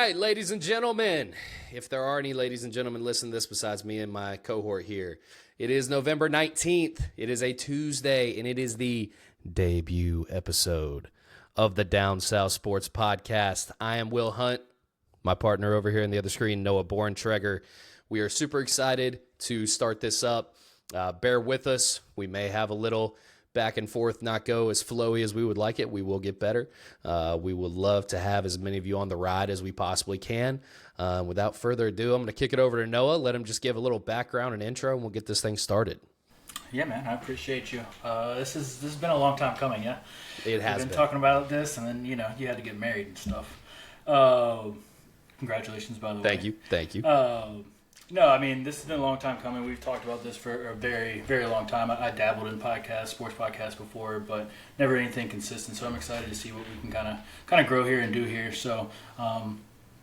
right, ladies and gentlemen, if there are any ladies and gentlemen listening to this besides me and my cohort here, it is November 19th. It is a Tuesday, and it is the debut episode of the Down South Sports Podcast. I am Will Hunt, my partner over here on the other screen, Noah Born-Treger. We are super excited to start this up. Bear with us. We may have a little back and forth, not go as flowy as we would like it. We will get better. We would love to have as many of you on the ride as we possibly can. Without further ado, I'm going to kick it over to Noah. Let him just give a little background and intro, and we'll get this thing started. Yeah, man, I appreciate you. This has been a long time coming, yeah? It has been. been Talking about this, and then, you had to get married and stuff. Congratulations, by the way. Thank you. No, I mean, this has been a long time coming. We've talked about this for a very, very long time. I dabbled in sports podcasts before, but never anything consistent. So I'm excited to see what we can kind of grow here and do here. So,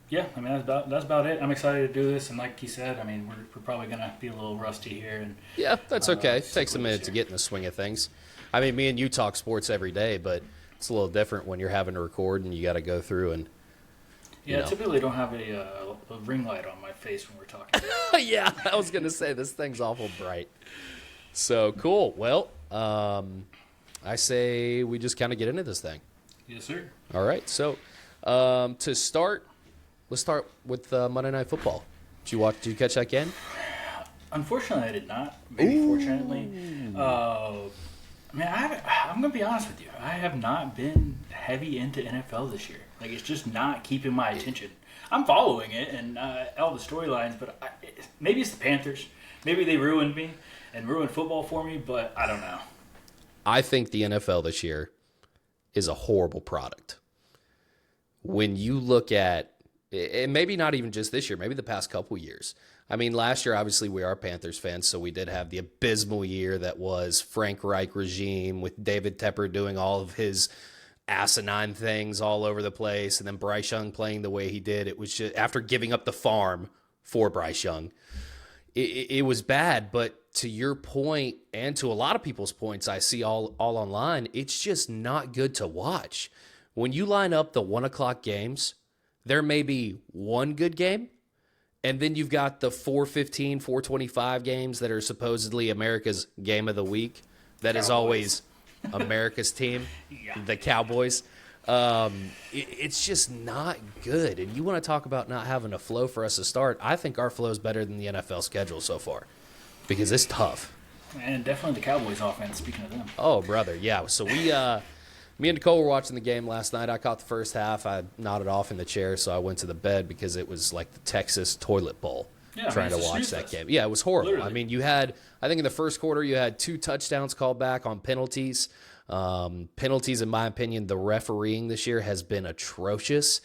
yeah, I mean, that's about it. I'm excited to do this, and like you said, I mean, we're probably gonna be a little rusty here. And yeah, that's okay. It takes a minute to get in the swing of things. I mean, me and you talk sports every day, but it's a little different when you're having to record and you got to go through and. Yeah, I typically don't have a ring light on my face when we're talking. Yeah, I was going to say this thing's awful bright. So, cool. Well, I say we just kind of get into this thing. Yes, sir. All right. So, to start, let's start with Monday Night Football. Did you catch that game? Unfortunately, I did not. Maybe fortunately. I'm going to be honest with you. I have not been heavy into NFL this year. Like, it's just not keeping my attention. I'm following it and all the storylines, but maybe it's the Panthers. Maybe they ruined me and ruined football for me, but I don't know. I think the NFL this year is a horrible product. When you look at, and maybe not even just this year, maybe the past couple years. I mean, last year, obviously, we are Panthers fans, so we did have the abysmal year that was Frank Reich regime with David Tepper doing all of his asinine things all over the place, and then Bryce Young playing the way he did. It was just after giving up the farm for Bryce Young. It was bad, but to your point and to a lot of people's points I see all online, it's just not good to watch. When you line up the 1 o'clock games, there may be one good game, and then you've got the 4:15, 4:25 games that are supposedly America's game of the week. That Cowboys. Is always America's team, the Cowboys. It's just not good. And you want to talk about not having a flow for us to start. I think our flow is better than the NFL schedule so far because it's tough. And definitely the Cowboys offense, speaking of them. Oh, brother, yeah. So me and Nicole were watching the game last night. I caught the first half. I nodded off in the chair, so I went to the bed because it was like the Texas toilet bowl. Yeah, trying to watch that game. Yeah, it was horrible. Literally. I mean, I think in the first quarter, you had 2 touchdowns called back on penalties. Penalties, in my opinion, the refereeing this year has been atrocious.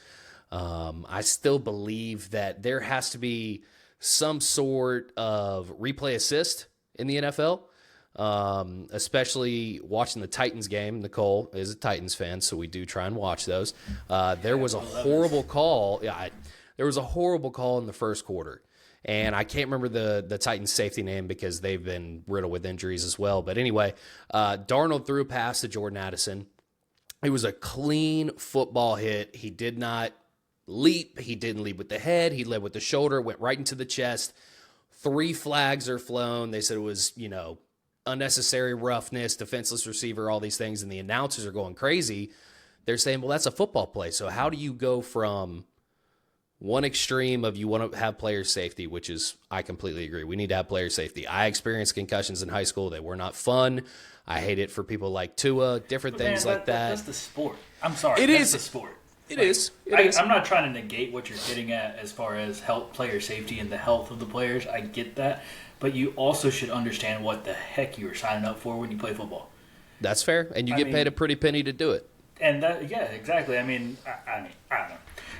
I still believe that there has to be some sort of replay assist in the NFL, especially watching the Titans game. Nicole is a Titans fan, so we do try and watch those. There was a horrible call. Yeah, there was a horrible call in the first quarter. And I can't remember the Titans safety name because they've been riddled with injuries as well. But anyway, Darnold threw a pass to Jordan Addison. It was a clean football hit. He did not leap. He didn't lead with the head. He led with the shoulder, went right into the chest. 3 flags are flown. They said it was, unnecessary roughness, defenseless receiver, all these things. And the announcers are going crazy. They're saying, well, that's a football play. So how do you go from one extreme of you want to have player safety, which is, I completely agree. We need to have player safety. I experienced concussions in high school. They were not fun. I hate it for people like Tua, different things like that. That's the sport. I'm sorry. That's the sport. It is. I'm not trying to negate what you're getting at as far as player safety and the health of the players. I get that. But you also should understand what the heck you're signing up for when you play football. That's fair. And you get paid a pretty penny to do it. And yeah, exactly. I don't know.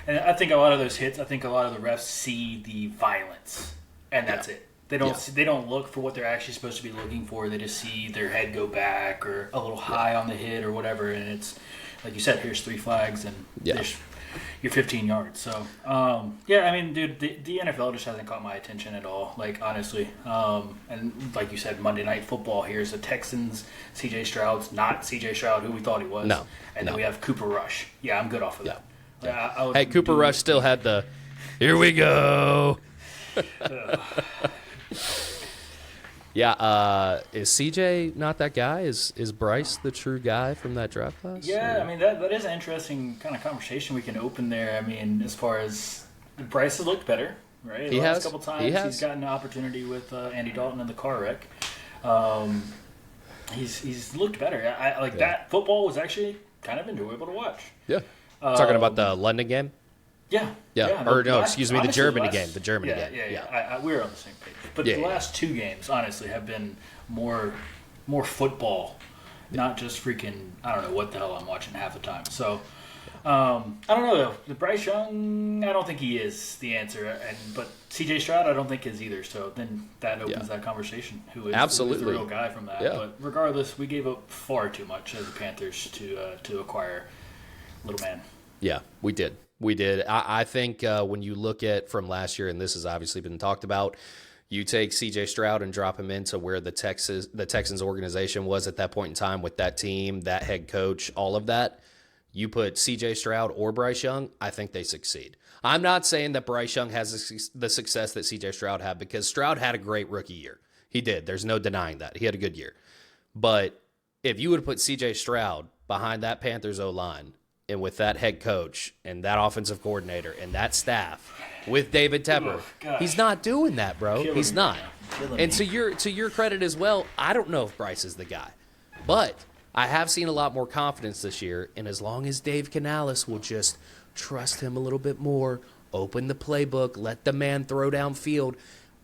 And I think a lot of those hits, a lot of the refs see the violence, and that's it. They don't look for what they're actually supposed to be looking for. They just see their head go back or a little high on the hit or whatever, and it's like you said, here's 3 flags and you're 15 yards. So dude, the NFL just hasn't caught my attention at all. Like, honestly, and like you said, Monday Night Football. Here's the Texans. C.J. Stroud's not C.J. Stroud, who we thought he was. No, and then we have Cooper Rush. Yeah, I'm good off of that. Hey, Cooper Rush still had the, here we go. Yeah, is CJ not that guy? Is Bryce the true guy from that draft class? Yeah, I mean, that is an interesting kind of conversation we can open there. I mean, as far as Bryce has looked better, right? The last couple times he's gotten an opportunity with Andy Dalton in the car wreck. He's looked better. I like that. Football was actually kind of enjoyable to watch. Yeah. Talking about the London game? Yeah. Or no, excuse me, the Germany game. The Germany game. Yeah. We were on the same page. But the last two games, honestly, have been more football, not just freaking, I don't know what the hell I'm watching half the time. So, I don't know, though. The Bryce Young, I don't think he is the answer. But CJ Stroud, I don't think is either. So then that opens that conversation. Who is the real guy from that? Yeah. But regardless, we gave up far too much as the Panthers to acquire little man. Yeah, we did. I think when you look at from last year, and this has obviously been talked about, you take C.J. Stroud and drop him into where the Texans organization was at that point in time with that team, that head coach, all of that. You put C.J. Stroud or Bryce Young, I think they succeed. I'm not saying that Bryce Young has the success that C.J. Stroud had, because Stroud had a great rookie year. He did. There's no denying that. He had a good year. But if you would put C.J. Stroud behind that Panthers O-line, and with that head coach and that offensive coordinator and that staff with David Tepper, he's not doing that, bro. He's not. And to your credit as well, I don't know if Bryce is the guy, but I have seen a lot more confidence this year. And as long as Dave Canales will just trust him a little bit more, open the playbook, let the man throw downfield.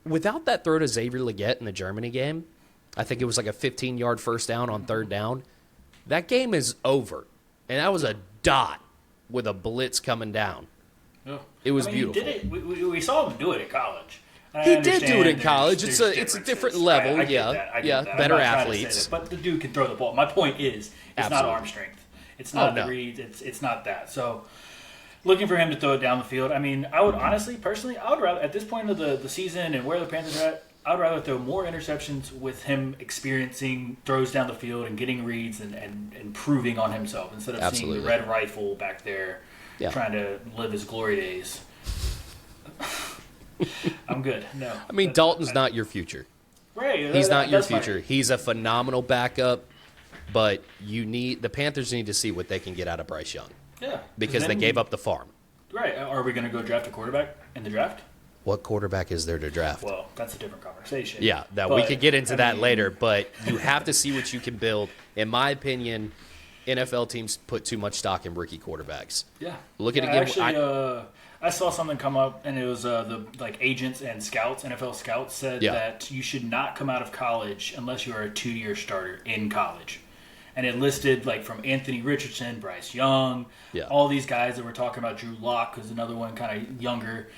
Without that throw to Xavier Legette in the Germany game, I think it was like a 15-yard first down on third down. That game is over. And that was a dot with a blitz coming down. Yeah. It was beautiful. He did it. We saw him do it in college. He did do it in college. It's a different level. I get that. Better athletes. But the dude can throw the ball. My point is, it's not arm strength. It's not the reads. It's not that. So, looking for him to throw it down the field. I mean, I would honestly, personally, I would rather, at this point of the season and where the Panthers are at, I would rather throw more interceptions with him experiencing throws down the field and getting reads and improving on himself instead of seeing the red rifle back there trying to live his glory days. I'm good. No. I mean, Dalton's not your future. Right. He's not your future. Fine. He's a phenomenal backup, but the Panthers need to see what they can get out of Bryce Young. Yeah. Because they gave up the farm. Right. Are we going to go draft a quarterback in the draft? What quarterback is there to draft? Well, that's a different conversation. Yeah, we could get into that later, but you have to see what you can build. In my opinion, NFL teams put too much stock in rookie quarterbacks. Yeah. Look at it again. Actually, I saw something come up, and it was the agents and scouts, NFL scouts said that you should not come out of college unless you are a 2-year starter in college. And it listed from Anthony Richardson, Bryce Young, all these guys that were talking about. Drew Lock, who's another one kind of younger.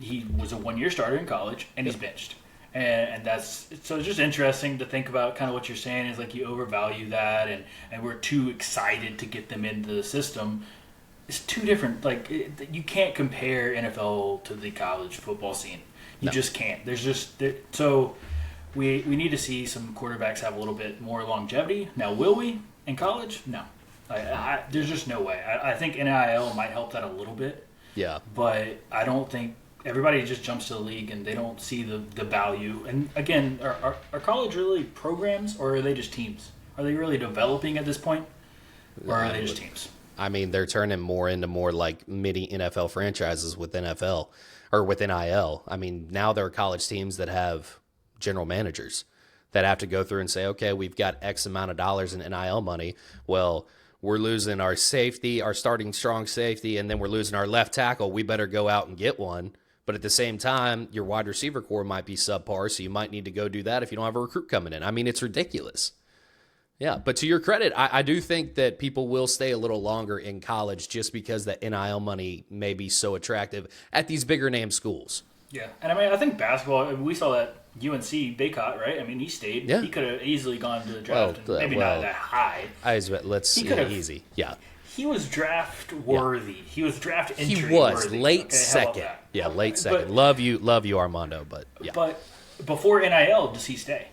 He was a 1-year starter in college, and he's benched. And that's so it's just interesting to think about kind of what you're saying is you overvalue that, and we're too excited to get them into the system. It's two different, you can't compare NFL to the college football scene. You just can't. There's just so we need to see some quarterbacks have a little bit more longevity. Now, will we in college? No. There's just no way. I think NIL might help that a little bit. Yeah. But I don't think everybody just jumps to the league and they don't see the value. And again, are college really programs or are they just teams? Are they really developing at this point? Or are they just teams? I mean, they're turning more into more like mini NFL franchises with NFL or with NIL. I mean, now there are college teams that have general managers that have to go through and say, okay, we've got X amount of dollars in NIL money. Well, we're losing our safety, our starting strong safety, and then we're losing our left tackle. We better go out and get one. But at the same time, your wide receiver core might be subpar, so you might need to go do that if you don't have a recruit coming in. I mean, it's ridiculous. Yeah, but to your credit, I do think that people will stay a little longer in college just because the NIL money may be so attractive at these bigger name schools. Yeah, and I mean, I think basketball, we saw that UNC Baycott, right? I mean, he stayed. Yeah. He could have easily gone to the draft, maybe not that high. Let's easy. Yeah. He was draft worthy. Yeah. He was draft entry He was worthy. Late second. Yeah, late second. But, love you, Armando. But yeah. But before NIL, does he stay?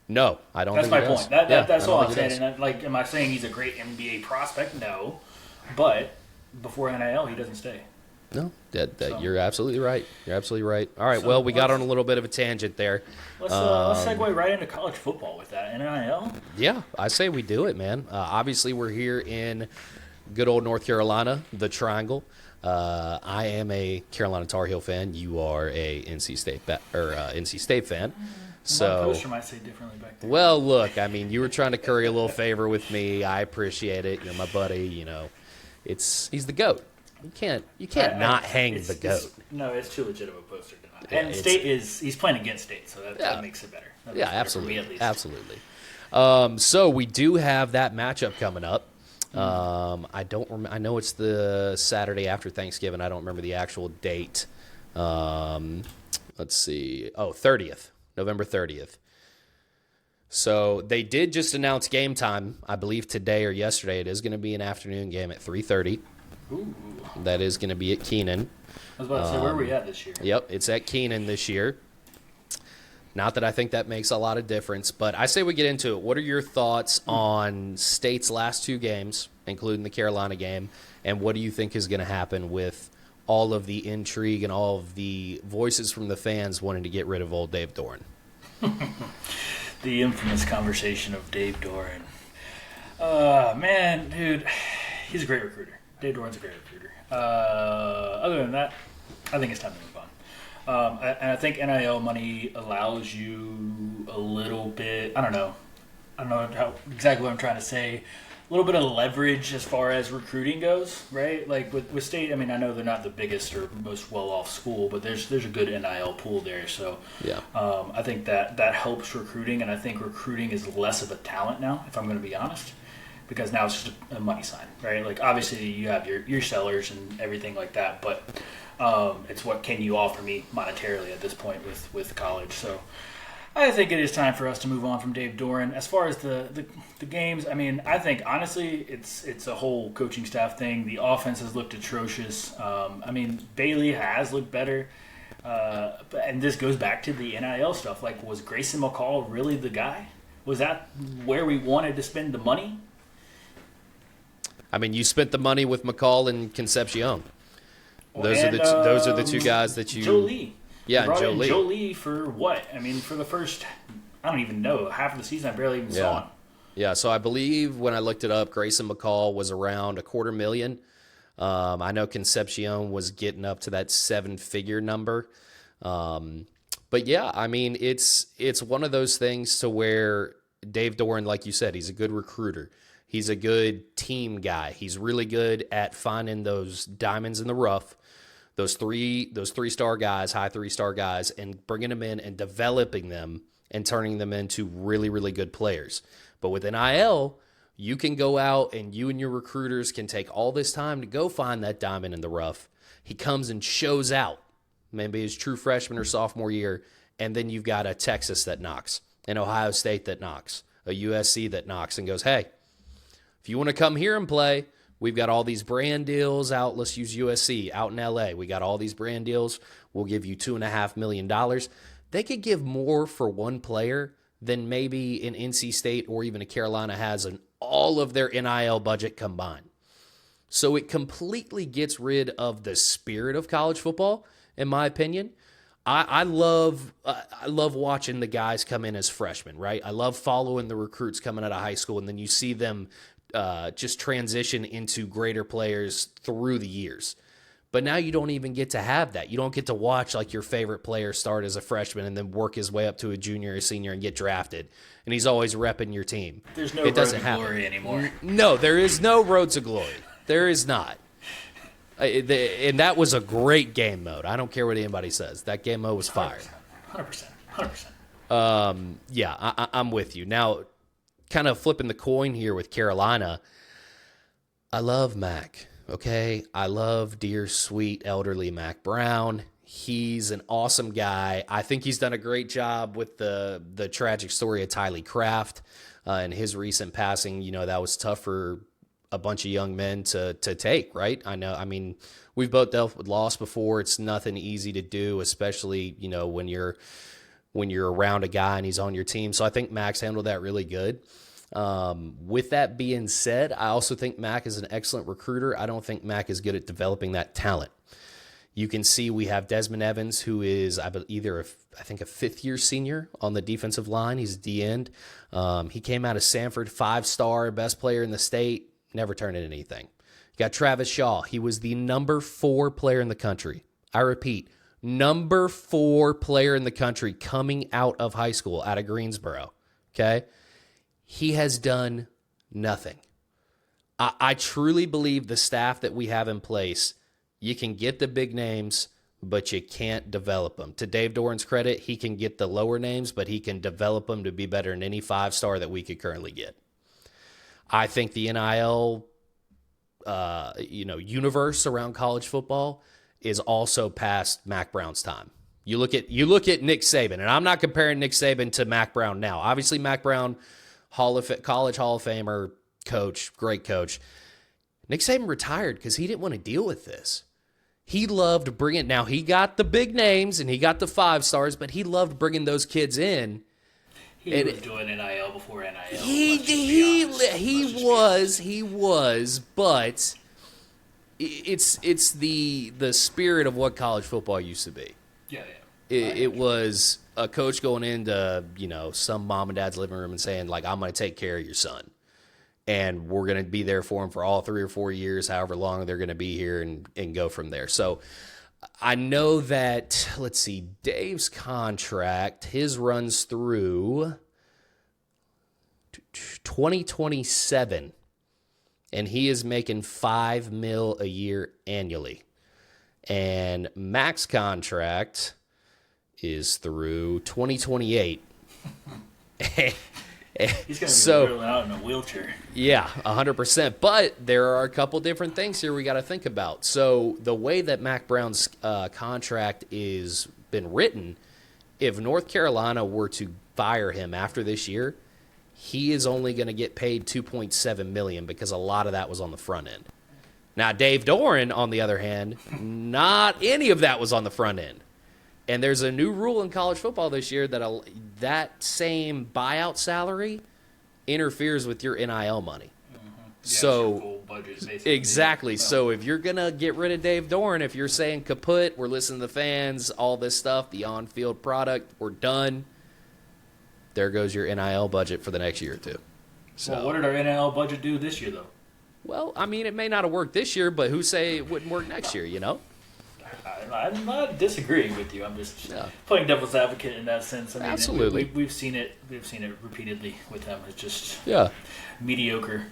No, I don't. That's think my point. That's all I'm saying. And am I saying he's a great NBA prospect? No, but before NIL, he doesn't stay. No, you're absolutely right. You're absolutely right. All right, well, we got on a little bit of a tangent there. Let's segue right into college football with that. NIL? Yeah, I say we do it, man. Obviously, we're here in good old North Carolina, the Triangle. I am a Carolina Tar Heel fan. You are a NC State fan. So, my poster might say differently back there. Well, look, I mean, you were trying to curry a little favor with me. I appreciate it. You're my buddy. You know, he's the GOAT. You can't not hang the GOAT. No, it's too legit of a poster to not. And he's playing against State, so that makes it better. Absolutely, better absolutely. So we do have that matchup coming up. I know it's the Saturday after Thanksgiving. I don't remember the actual date. Let's see. 30th, November 30th. So they did just announce game time, I believe today or yesterday. It is going to be an afternoon game at 3:30. Ooh. That is going to be at Keenan. I was about to say, where are we at this year? Yep, it's at Keenan this year. Not that I think that makes a lot of difference, but I say we get into it. What are your thoughts on State's last two games, including the Carolina game, and what do you think is going to happen with all of the intrigue and all of the voices from the fans wanting to get rid of old Dave Doeren? The infamous conversation of Dave Doeren. Man, dude, he's a great recruiter. Dave Doeren's a great recruiter. Other than that, I think it's time to move on. And I think NIL money allows you a little bit, I don't know exactly what I'm trying to say, a little bit of leverage as far as recruiting goes, right? Like with State, I mean, I know they're not the biggest or most well-off school, but there's a good NIL pool there. So yeah, I think that helps recruiting, and I think recruiting is less of a talent now, if I'm going to be honest. Because now it's just a money sign, right? Like, obviously, you have your sellers and everything like that, but it's what can you offer me monetarily at this point with college. So I think it is time for us to move on from Dave Doeren. As far as the games, I mean, I think, honestly, it's a whole coaching staff thing. The offense has looked atrocious. I mean, Bailey has looked better. And this goes back to the NIL stuff. Like, was Grayson McCall really the guy? Was that where we wanted to spend the money? I mean, you spent the money with McCall and Concepcion. Those are the two guys that you. Joe Lee. Yeah, and Joe Lee. Joe Lee for what? I mean, for the first, I don't even know, half of the season I barely even saw him. Yeah, so I believe when I looked it up, Grayson McCall was around $250,000. I know Concepcion was getting up to that 7-figure number. But yeah, I mean, it's one of those things to where Dave Doeren, like you said, he's a good recruiter. He's a good team guy. He's really good at finding those diamonds in the rough, those three-star guys, high three-star guys, and bringing them in and developing them and turning them into really, really good players. But with NIL, you can go out and you and your recruiters can take all this time to go find that diamond in the rough. He comes and shows out, maybe his true freshman or sophomore year, and then you've got a Texas that knocks, an Ohio State that knocks, a USC that knocks and goes, hey, if you want to come here and play, we've got all these brand deals out. Let's use USC out in LA. We got all these brand deals. We'll give you $2.5 million. They could give more for one player than maybe an NC State or even a Carolina has in all of their NIL budget combined. So it completely gets rid of the spirit of college football, in my opinion. I love watching the guys come in as freshmen, right? I love following the recruits coming out of high school, and then you see them just transition into greater players through the years. But now you don't even get to have that. You don't get to watch like your favorite player start as a freshman and then work his way up to a junior or senior and get drafted. And he's always repping your team. There's no road to glory anymore. No, there is no road to glory. There is not. And that was a great game mode. I don't care what anybody says. That game mode was fire. 100%. Yeah, I'm with you. Now, kind of flipping the coin here with Carolina, I love Mac, okay? I love dear, sweet, elderly Mac Brown. He's an awesome guy. I think he's done a great job with the tragic story of Tylee Kraft and his recent passing. You know, that was tough for a bunch of young men to take, right? I know. I mean, we've both dealt with loss before. It's nothing easy to do, especially, you know, when you're around a guy and he's on your team. So I think Max handled that really good. With that being said, I also think Mac is an excellent recruiter. I don't think Mac is good at developing that talent. You can see we have Desmond Evans, who is I think a fifth-year senior on the defensive line. He's a D-end. He came out of Sanford, 5-star, best player in the state, never turned into anything. You got Travis Shaw. He was the number 4 player in the country. I repeat, number 4 player in the country coming out of high school, out of Greensboro. Okay? He has done nothing. I truly believe the staff that we have in place, you can get the big names, but you can't develop them. To Dave Doran's credit, he can get the lower names, but he can develop them to be better than any 5-star that we could currently get. I think the NIL, universe around college football is also past Mac Brown's time. You look at Nick Saban, and I'm not comparing Nick Saban to Mac Brown now. Obviously, Mac Brown, college Hall of Famer, coach, great coach. Nick Saban retired because he didn't want to deal with this. He loved bringing, now he got the big names and he got the 5-stars, but he loved bringing those kids in. He was doing NIL before NIL. He was, but it's the spirit of what college football used to be. Yeah. It was a coach going into, some mom and dad's living room and saying, like, I'm going to take care of your son. And we're going to be there for him for all 3 or 4 years, however long they're going to be here, and go from there. So I know that, let's see, Dave's contract, his runs through 2027, and he is making $5 million a year annually. And Mac's contract is through 2028. He's going to be rolling out in a wheelchair. Yeah, 100%. But there are a couple different things here we got to think about. So the way that Mac Brown's contract is been written, if North Carolina were to fire him after this year, he is only going to get paid $2.7 million because a lot of that was on the front end. Now, Dave Doran, on the other hand, not any of that was on the front end. And there's a new rule in college football this year that that same buyout salary interferes with your NIL money. Mm-hmm. Yeah, so full budget, basically. exactly. So if you're gonna get rid of Dave Doran, if you're saying kaput, we're listening to the fans, all this stuff, the on-field product, we're done. There goes your NIL budget for the next year or two. So, well, what did our NIL budget do this year, though? Well, I mean, it may not have worked this year, but who say it wouldn't work next year? I'm not disagreeing with you. I'm just playing devil's advocate in that sense. I mean, absolutely. We've seen it. We've seen it repeatedly with them. It's just mediocre.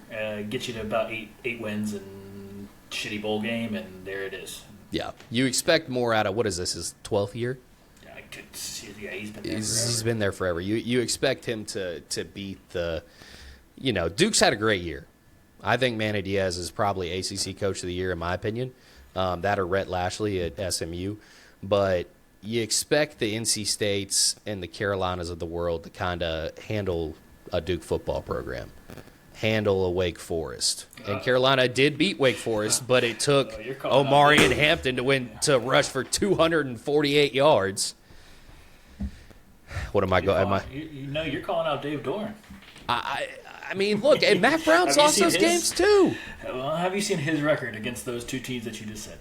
Get you to about eight wins and shitty bowl game, and there it is. Yeah, you expect more out of what is this? His 12th year? Yeah, I could see. Yeah, he's been there. He's been there forever. You expect him to beat the. Duke's had a great year. I think Manny Diaz is probably ACC Coach of the Year in my opinion. That or Rhett Lashley at SMU. But you expect the NC States and the Carolinas of the world to kind of handle a Duke football program, handle a Wake Forest. And Carolina did beat Wake Forest, but it took Omari and Hampton to rush for 248 yards. What am I going? You're calling out Dave Doran. I mean, look, and Mac Brown's lost those games too. Well, have you seen his record against those two teams that you just said?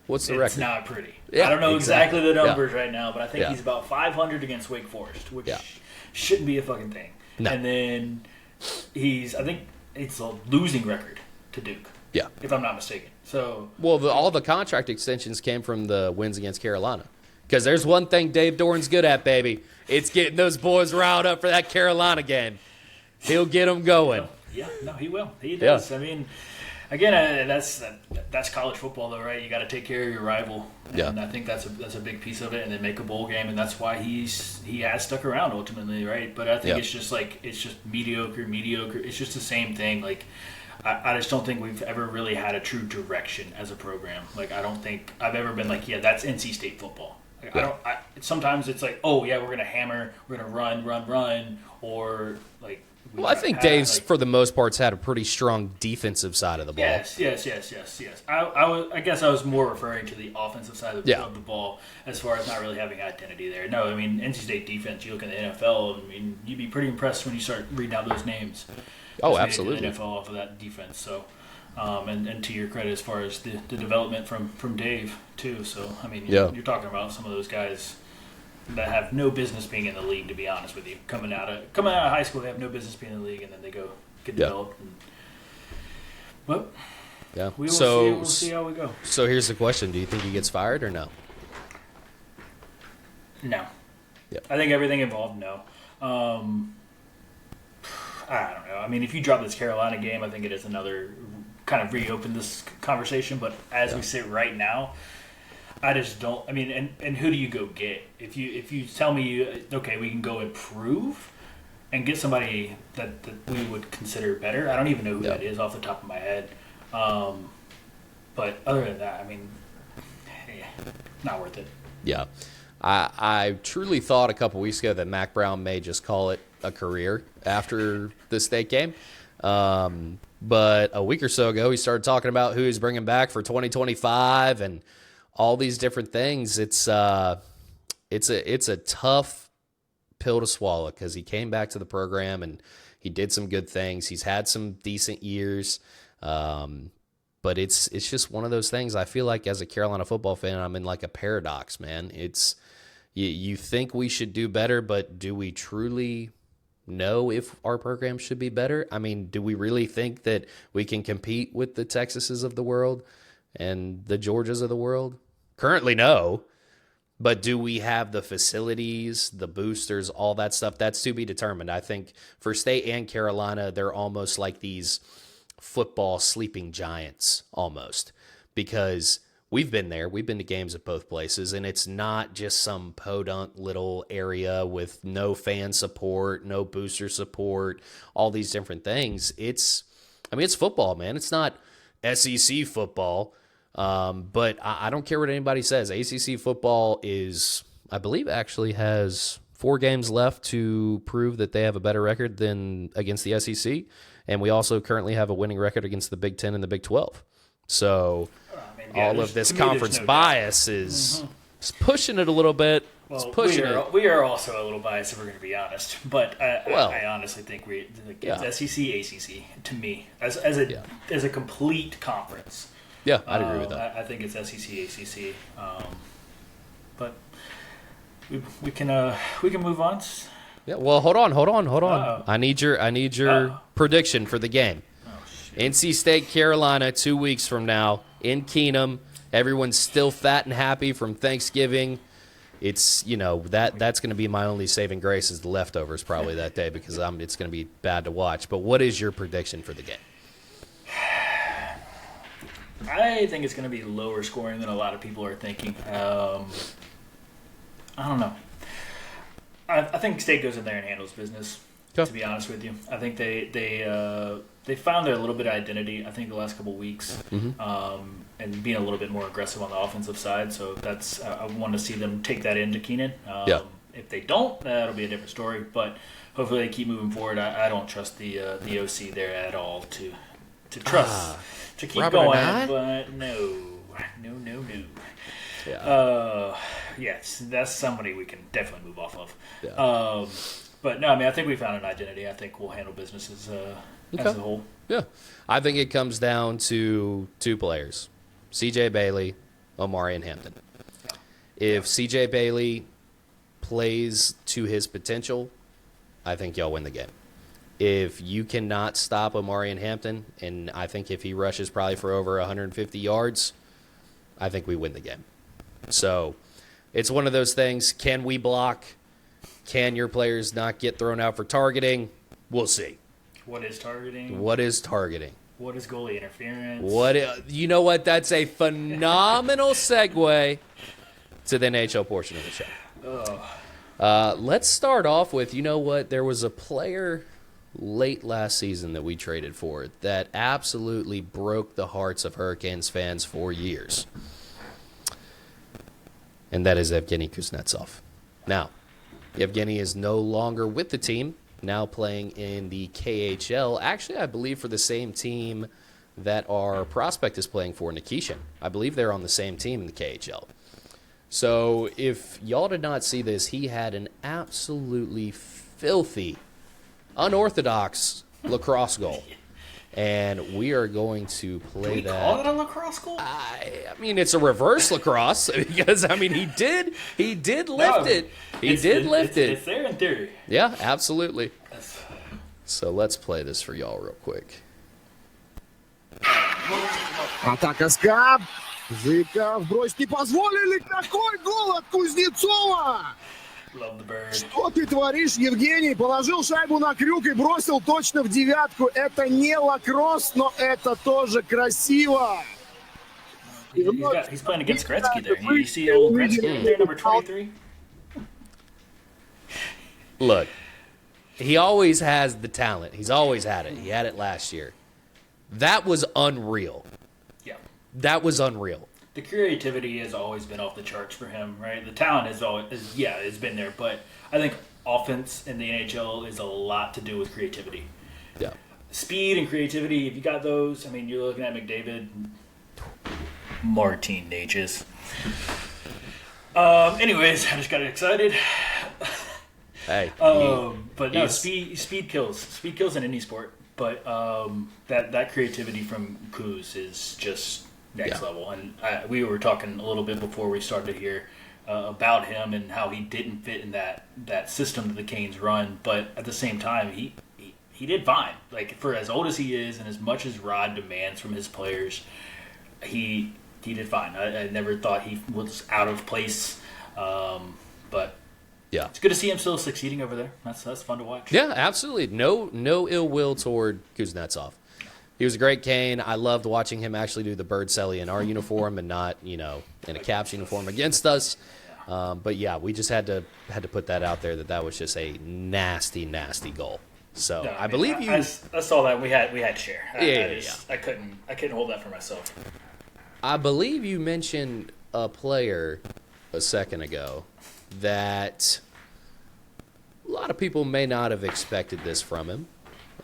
What's the record? It's not pretty. Yeah, I don't know exactly the numbers right now, but I think Yeah. he's about 500 against Wake Forest, which shouldn't be a fucking thing. No. And then I think it's a losing record to Duke. Yeah. If I'm not mistaken. So. Well, all the contract extensions came from the wins against Carolina. Because there's one thing Dave Doran's good at, baby. It's getting those boys riled up for that Carolina game. He'll get them going. Yeah, no, he will. He does. Yeah. I mean, again, that's college football, though, right? You got to take care of your rival, and I think that's a big piece of it. And then make a bowl game, and that's why he has stuck around ultimately, right? But I think it's just mediocre. It's just the same thing. Like, I just don't think we've ever really had a true direction as a program. Like, I don't think I've ever been like, yeah, that's NC State football. Like, sometimes it's like, oh yeah, we're gonna hammer, we're gonna run, or like Well, I think Dave's, for the most part, had a pretty strong defensive side of the ball. Yes. I guess I was more referring to the offensive side of the ball as far as not really having identity there. No, I mean, NC State defense, you look at the NFL, I mean, you'd be pretty impressed when you start reading out those names. Oh, absolutely. The NFL off of that defense. So, and to your credit, as far as the development from Dave, too. So, I mean, you're talking about some of those guys that have no business being in the league, to be honest with you. Coming out of high school, they have no business being in the league, and then they go get developed. But we will see how we go. So here's the question: do you think he gets fired or no? No. Yeah. I think everything involved, no. I don't know. I mean, if you drop this Carolina game, I think it is another kind of reopen this conversation. But as we sit right now, I just don't. I mean, and who do you go get? If you tell me, okay, we can go improve and get somebody that we would consider better. I don't even know who that is off the top of my head. But other than that, I mean, not worth it. Yeah. I truly thought a couple weeks ago that Mac Brown may just call it a career after the state game. But a week or so ago, he started talking about who he's bringing back for 2025 and all these different things. It's a tough pill to swallow because he came back to the program and he did some good things. He's had some decent years. But it's just one of those things. I feel like as a Carolina football fan, I'm in like a paradox, man. It's you think we should do better, but do we truly know if our program should be better? I mean, do we really think that we can compete with the Texases of the world and the Georgias of the world? Currently, no. But do we have the facilities, the boosters, all that stuff? That's to be determined. I think for State and Carolina, they're almost like these football sleeping giants almost, because we've been there. We've been to games at both places, and it's not just some podunk little area with no fan support, no booster support, all these different things. It's football, man. It's not SEC football, but I don't care what anybody says. ACC football is, I believe, actually has 4 games left to prove that they have a better record than against the SEC. And we also currently have a winning record against the Big Ten and the Big 12. So all of this conference bias is pushing it a little bit. Well, we are also a little biased, if we're going to be honest. But I honestly think it's SEC, ACC, to me, as a complete conference. Yeah, I'd agree with that. I think it's SEC, ACC. But we can move on. Yeah, well, hold on. Uh-oh. I need your prediction for the game. Oh, shit. NC State, Carolina, 2 weeks from now in Keenum. Everyone's still fat and happy from Thanksgiving. It's, that's going to be my only saving grace is the leftovers probably that day because it's going to be bad to watch. But what is your prediction for the game? I think it's going to be lower scoring than a lot of people are thinking. I don't know. I think State goes in there and handles business. To be honest with you, I think they found their little bit of identity. I think the last couple of weeks, and being a little bit more aggressive on the offensive side. So that's I want to see them take that into Keenan. If they don't, that'll be a different story. But hopefully they keep moving forward. I don't trust the OC there at all to trust to keep Robert going. But no. Yeah. Yes, that's somebody we can definitely move off of. Yeah. But no, I mean, I think we found an identity. I think we'll handle business as a whole. Yeah. I think it comes down to 2 players, C.J. Bailey, Omarion Hampton. If C.J. Bailey plays to his potential, I think y'all win the game. If you cannot stop Omarion Hampton, and I think if he rushes probably for over 150 yards, I think we win the game. So it's one of those things. Can we block? Can your players not get thrown out for targeting? We'll see. What is targeting? What is targeting? What is goalie interference? You know what? That's a phenomenal segue to the NHL portion of the show. Let's start off with, you know what? There was a player late last season that we traded for that absolutely broke the hearts of Hurricanes fans for years. And that is Evgeny Kuznetsov. Now, Evgeny is no longer with the team. now playing in the KHL. Actually, I believe for the same team that our prospect is playing for, Necas. I believe they're on the same team in the KHL. So if y'all did not see this, he had an absolutely filthy, unorthodox lacrosse goal. And we are going to play that. Call it a lacrosse goal? I mean, it's a reverse lacrosse because, I mean, he did lift it. He did lift it. It's there in theory. Yeah, absolutely. So let's play this for y'all real quick. Атака СКА. Зыков брось не позволили. Такой гол от Кузнецова. Love the bird. Что ты творишь, Евгений? Положил шайбу на крюк и бросил точно в девятку. Это не лакросс, но это тоже красиво. He's playing against Gretzky there. You see old Gretzky there, number 23? Look, he always has the talent. He's always had it. He had it last year. That was unreal. Yeah. That was unreal. The creativity has always been off the charts for him, right? The talent has been there, but I think offense in the NHL is a lot to do with creativity. Yeah. Speed and creativity, if you got those, I mean, you're looking at McDavid, Martin Necas. Anyways, I just got excited. Hey. But no, speed kills. Speed kills in any sport. But that creativity from Kuz is just next level. And we were talking a little bit before we started here about him and how he didn't fit in that system that the Canes run. But at the same time, he did fine. Like, for as old as he is and as much as Rod demands from his players, he did fine. I never thought he was out of place. But yeah, it's good to see him still succeeding over there. That's fun to watch. Yeah, absolutely. No ill will toward Kuznetsov. He was a great Cane. I loved watching him actually do the bird celly in our uniform and not, in a Caps uniform against us. But yeah, we just had to put that out there that was just a nasty, nasty goal. So no, I believe you. I saw that we had to share. Yeah. I couldn't hold that for myself. I believe you mentioned a player a second ago that a lot of people may not have expected this from him.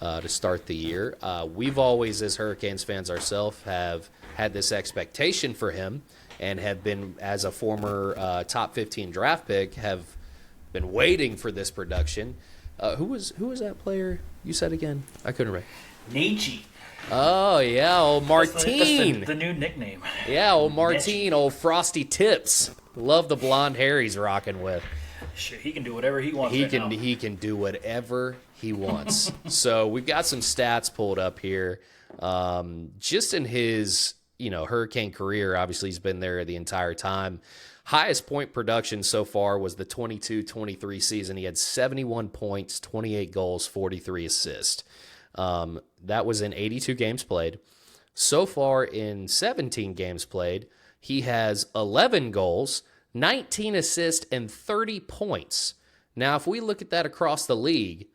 To start the year. We've always, as Hurricanes fans ourselves, have had this expectation for him and have been, as a former top 15 draft pick, have been waiting for this production. Who was that player you said again? I couldn't remember. Necas. Oh, yeah, old Martin. That's the new nickname. Yeah, old Martin, old Frosty Tips. Love the blonde hair he's rocking with. Sure, he can do whatever he wants. He can do whatever he wants. So we've got some stats pulled up here. Just in his, Hurricane career, obviously he's been there the entire time. Highest point production so far was the 22-23 season. He had 71 points, 28 goals, 43 assists. That was in 82 games played. So far in 17 games played, he has 11 goals, 19 assists, and 30 points. Now, if we look at that across the league,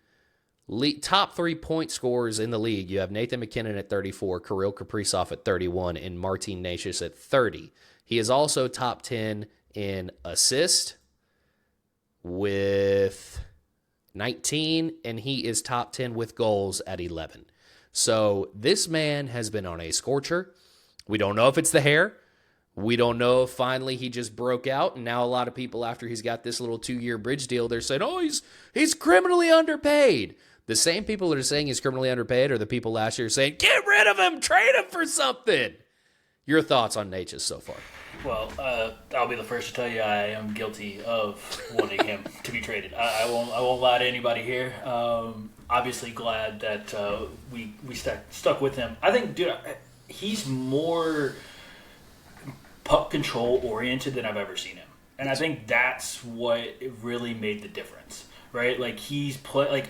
top 3 point scorers in the league, you have Nathan McKinnon at 34, Kirill Kaprizov at 31, and Martin Necas at 30. He is also top 10 in assist with 19, and he is top 10 with goals at 11. So this man has been on a scorcher. We don't know if it's the hair. We don't know if finally he just broke out, and now a lot of people, after he's got this little 2-year bridge deal, they're saying, oh, he's criminally underpaid. The same people that are saying he's criminally underpaid are the people last year saying, get rid of him, trade him for something. Your thoughts on Necas so far? Well, I'll be the first to tell you I am guilty of wanting him to be traded. I won't lie to anybody here. Obviously glad that we stuck with him. I think, dude, he's more puck control oriented than I've ever seen him, and I think that's what really made the difference, right? Like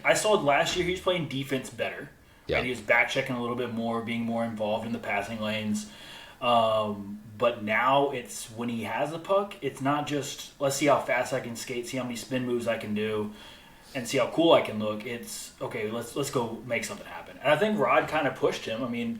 I saw last year he's playing defense better. Yeah. Right? He was back checking a little bit more, being more involved in the passing lanes. But now it's when he has the puck, it's not just let's see how fast I can skate, see how many spin moves I can do, and see how cool I can look. It's okay, let's go make something happen. And I think Rod kind of pushed him. I mean,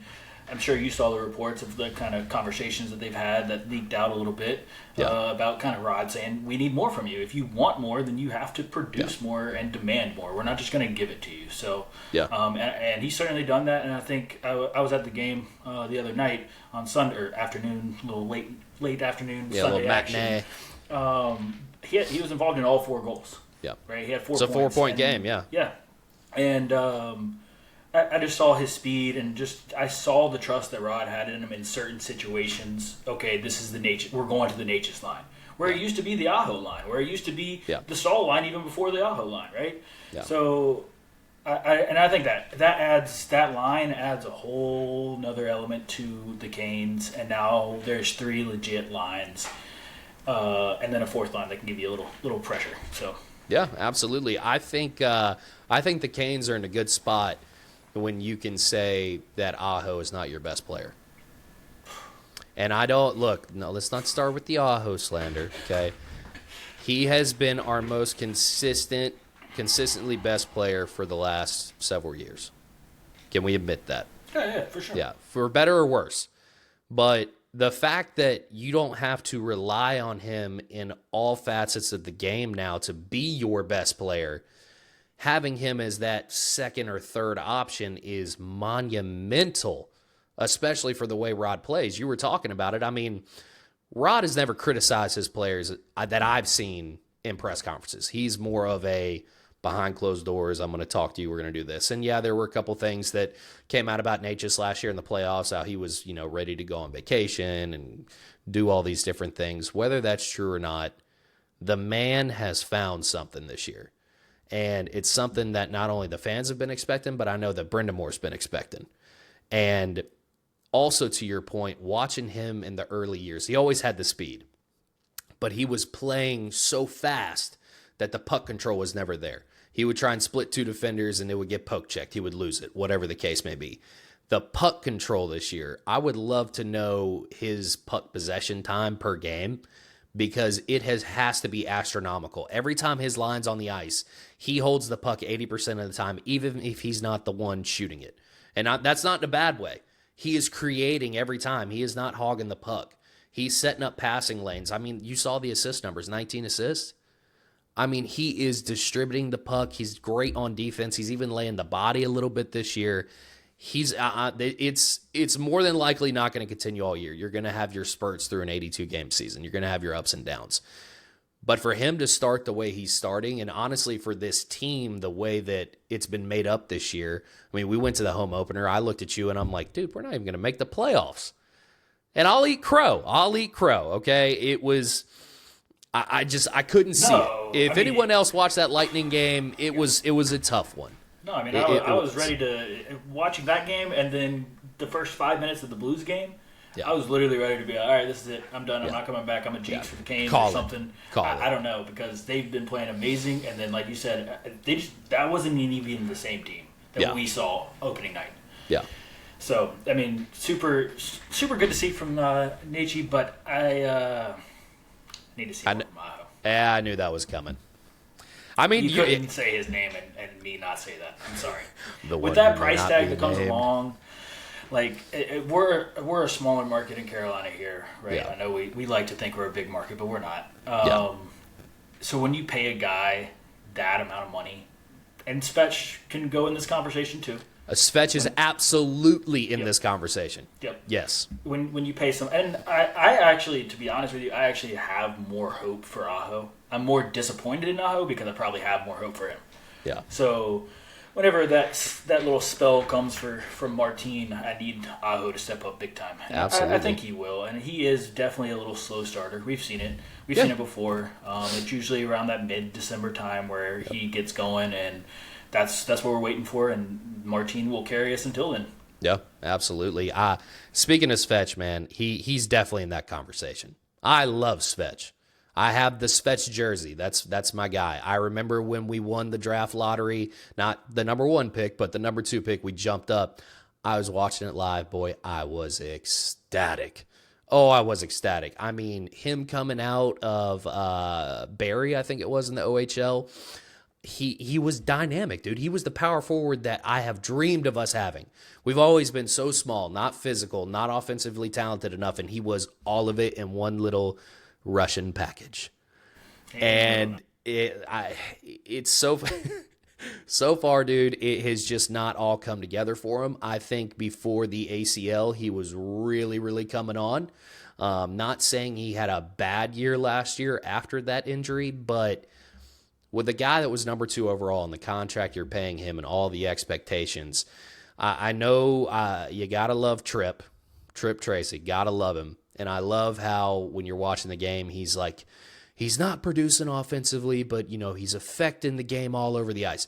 I'm sure you saw the reports of the kind of conversations that they've had that leaked out a little bit about kind of Rod saying, we need more from you. If you want more, then you have to produce more and demand more. We're not just going to give it to you. So, and he's certainly done that. And I think I was at the game the other night on Sunday or afternoon, a little late afternoon Sunday action. He was involved in all 4 goals. Yeah, right. He had 4 points. It's a 4-point game. Yeah. And I just saw his speed and I saw the trust that Rod had in him in certain situations. Okay, this is the Necas. We're going to the Necas line. Where it used to be the Aho line. Where it used to be the Saul line even before the Aho line, right? Yeah. So, I think that line adds a whole nother element to the Canes. And now there's 3 legit lines. And then a 4th line that can give you a little pressure. So yeah, absolutely. I think the Canes are in a good spot when you can say that Aho is not your best player. And let's not start with the Aho slander, okay? He has been our most consistently best player for the last several years. Can we admit that? Yeah, for sure. Yeah, for better or worse. But the fact that you don't have to rely on him in all facets of the game now to be your best player, having him as that second or third option is monumental, especially for the way Rod plays. You were talking about it. I mean, Rod has never criticized his players that I've seen in press conferences. He's more of a behind closed doors, I'm going to talk to you, we're going to do this. And yeah, there were a couple things that came out about Necas last year in the playoffs, how he was, ready to go on vacation and do all these different things. Whether that's true or not, the man has found something this year. And it's something that not only the fans have been expecting, but I know that Brendan Moore's been expecting. And also, to your point, watching him in the early years, he always had the speed, but he was playing so fast that the puck control was never there. He would try and split 2 defenders and it would get poke checked. He would lose it, whatever the case may be. The puck control this year, I would love to know his puck possession time per game, because it has to be astronomical. Every time his line's on the ice, he holds the puck 80% of the time, even if he's not the one shooting it. And that's not in a bad way. He is creating every time. He is not hogging the puck. He's setting up passing lanes. I mean, you saw the assist numbers, 19 assists. I mean, he is distributing the puck. He's great on defense. He's even laying the body a little bit this year. It's more than likely not going to continue all year. You're going to have your spurts through an 82-game season. You're going to have your ups and downs. But for him to start the way he's starting, and honestly for this team, the way that it's been made up this year, I mean, we went to the home opener. I looked at you, and I'm like, dude, we're not even going to make the playoffs. And I'll eat crow, okay? It was – I couldn't see it. If anyone else watched that Lightning game, it was a tough one. No, I mean, I was ready to – watching that game and then the first 5 minutes of the Blues game, I was literally ready to be like, all right, this is it. I'm done. I'm not coming back. I'm a jinx for the Canes or something. I don't know, because they've been playing amazing. And then, like you said, that wasn't even the same team that we saw opening night. Yeah. So, I mean, super good to see from Necas, but I need to see more from Aho. Yeah, I knew that was coming. I mean, you couldn't say his name and me not say that. I'm sorry. With that price tag that comes along, like we're a smaller market in Carolina here, right? Yeah. I know we like to think we're a big market, but we're not. So when you pay a guy that amount of money, and Svetch can go in this conversation too. Svetch is absolutely in this conversation. Yep. Yes. When you pay some, and I actually, to be honest with you, I actually have more hope for Aho. I'm more disappointed in Aho because I probably have more hope for him. Yeah. So whenever that little spell comes from Martin, I need Aho to step up big time. And absolutely. I think he will, and he is definitely a little slow starter. We've seen it. We've seen it before. It's usually around that mid-December time where he gets going, and that's what we're waiting for, and Martin will carry us until then. Yeah, absolutely. Speaking of Svetch, man, he's definitely in that conversation. I love Svetch. I have the Svetch jersey. That's my guy. I remember when we won the draft lottery, not the number 1 pick, but the number 2 pick, we jumped up. I was watching it live. Boy, I was ecstatic. Oh, I was ecstatic. I mean, him coming out of Barry, I think it was, in the OHL, he was dynamic, dude. He was the power forward that I have dreamed of us having. We've always been so small, not physical, not offensively talented enough, and he was all of it in one little Russian package. And it's so so far, dude, it has just not all come together for him. I think before the ACL, he was really, really coming on. Not saying he had a bad year last year after that injury, but with the guy that was number 2 overall and the contract you're paying him and all the expectations, I know you got to love Trip Tracy, got to love him. And I love how when you're watching the game, he's like, he's not producing offensively, but, he's affecting the game all over the ice.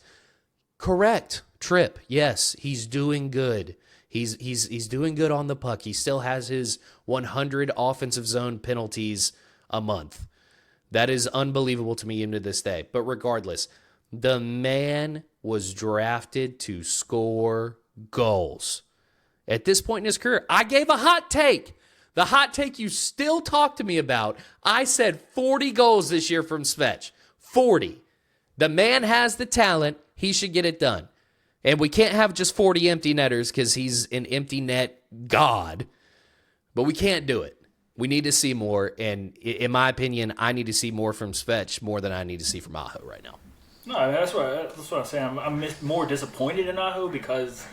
Correct, Trip. Yes, he's doing good. He's doing good on the puck. He still has his 100 offensive zone penalties a month. That is unbelievable to me even to this day. But regardless, the man was drafted to score goals. At this point in his career, I gave a hot take. The hot take you still talk to me about. I said 40 goals this year from Svech. 40. The man has the talent. He should get it done. And we can't have just 40 empty netters because he's an empty net god. But we can't do it. We need to see more. And in my opinion, I need to see more from Svech more than I need to see from Aho right now. No, I mean, that's what I'm saying. I'm more disappointed in Aho because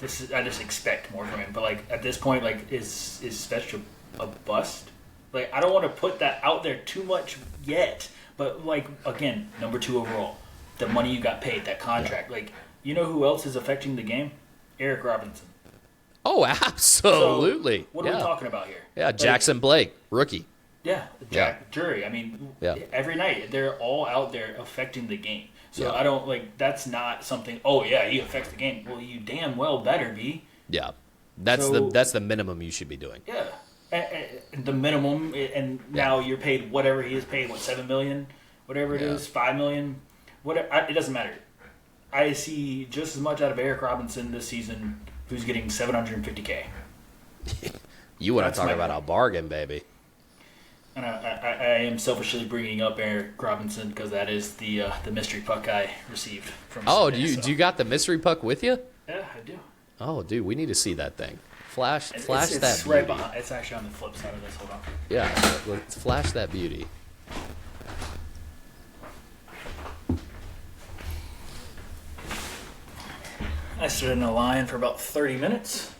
I just expect more from him. But at this point, is Svech a bust? I don't want to put that out there too much yet. But again, number 2 overall, the money you got paid, that contract. Yeah. You know who else is affecting the game? Eric Robinson. Oh, absolutely. So, what are we talking about here? Yeah, Jackson Blake, rookie. Yeah, Jury. I mean, every night they're all out there affecting the game. So I don't that's not something. Oh yeah, he affects the game. Well, you damn well better be. Yeah, that's the minimum you should be doing. Yeah, and the minimum, and now you're paid whatever he is paid. What, $7 million, whatever it is, $5 million, whatever. It doesn't matter. I see just as much out of Eric Robinson this season, who's getting $750K. You want to talk about a bargain, baby? And I am selfishly bringing up Eric Robinson because that is the mystery puck I received from. Oh, do you got the mystery puck with you? Yeah, I do. Oh, dude, we need to see that thing. Flash it's that beauty. Right behind. It's actually on the flip side of this. Hold on. Yeah, let's flash that beauty. I stood in a line for about 30 minutes.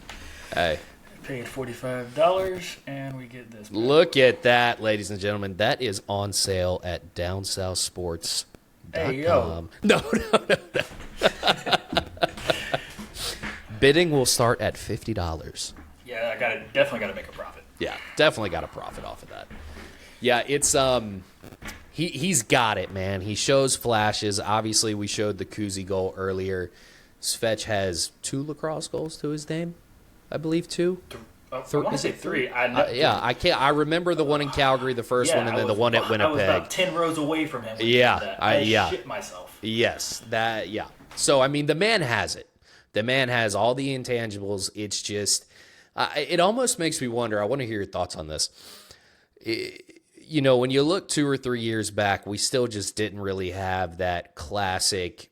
Hey. Paid $45, and we get this. Look at that, ladies and gentlemen. That is on sale at downsouthsports.com. Hey, yo. No. Bidding will start at $50. Yeah, definitely got to make a profit. Yeah, definitely got a profit off of that. Yeah, it's he's got it, man. He shows flashes. Obviously, we showed the Kuzi goal earlier. Svech has 2 lacrosse goals to his name, I believe 2. I want to say 3. I remember the one in Calgary, the first one, and then the one at Winnipeg. I was about 10 rows away from him. I shit myself. Yes, So I mean, the man has it. The man has all the intangibles. It's just, it almost makes me wonder. I want to hear your thoughts on this. When you look 2 or 3 years back, we still just didn't really have that classic